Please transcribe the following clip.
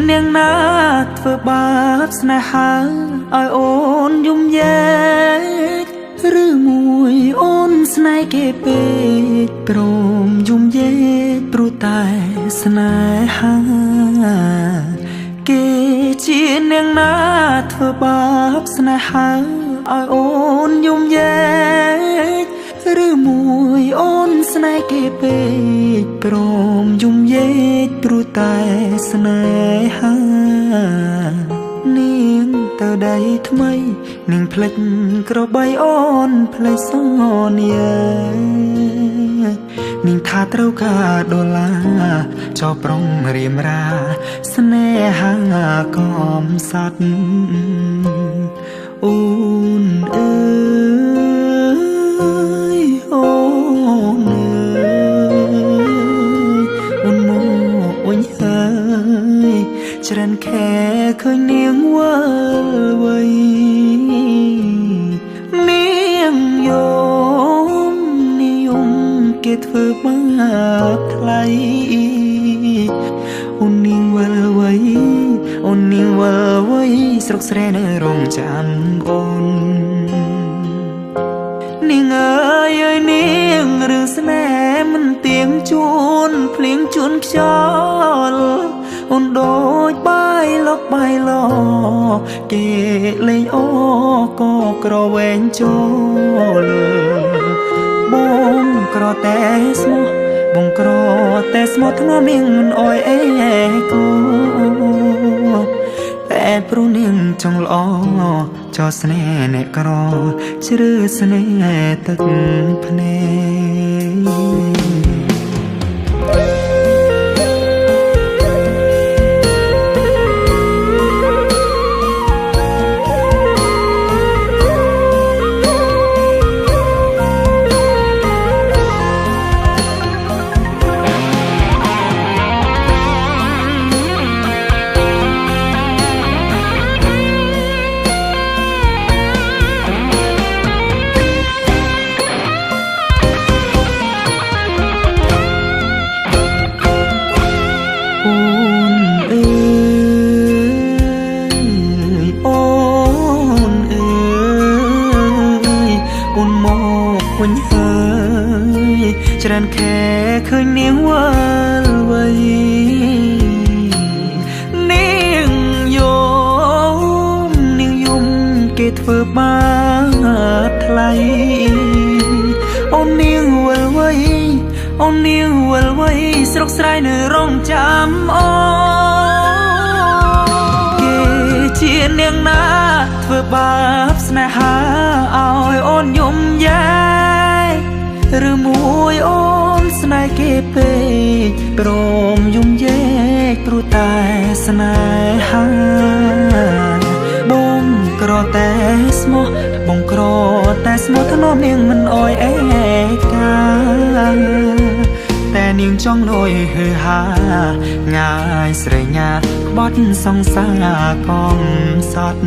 នាងណាធ្វើបាបស្នេហាឲ្យអូនយំយែកឬមួយអូនស្នេហ៍គេពេកព្រមយំយែកព្រោះតែស្នេហាគេជានាងណាធ្វើបាបស្នេហាឲ្យអូនយំយែកឬមួយអូនស្នេហ៍គេពេកព្រមយំយែកព្រោះតែស្នេហានាងទៅដៃថ្មីនាងភ្លេចក្របីអូនភ្លេចសន្យានាងថាត្រូវការដុល្លារចោលប្រុងរៀមរាស្នេហាកំសត់អូនអើយអូនអើយអូនមកវិញហើយច្រើនខែឃើញនាងវិលវ័យនាងយំនាងយំគេធ្វើបាបថ្លៃអូននាងវិលវ័យអូននាងវិលវ័យស្រុកស្រែនៅរងចាំអូននាងអើយអើយនាងរឿងស្នេហ៍មិនទៀងជួនភ្លៀងជួនខ្យល់អូនដូចបាយលុកបាយឡគេលេងអូក៏ក្រវែងចូលបងក្រតែស្មោះបងក្រតែស្មោះធ្នមនាងមិនអោយអេគូតែព្រោះនាងចង់ល្អចោលស្នេហ៍អ្នកក្រជ្រឺស្នេហ៍ទឹកភ្នែកវិញហើយច្រើនខែឃើញនាងវិលវ័យនាងយំនាងយំគេធ្វើបាបថ្លៃអូននាងវិលវ័យអូននាងវិលវ័យស្រុកស្រែនៅរងចាំអូគេជានាងណាធ្វើបាបស្នេហាឲ្យអូនយំយែឬមួយអូនស្នេហ៍គេពេកព្រមយំយែកព្រោះតែស្នេហាបងក្រតែស្មោះបងក្រតែស្មោះធ្នមនាងមិនអោយអេកាតែនាងចង់លយហឺហាងាយស្រេងាក្បត់សង្សារកំសត់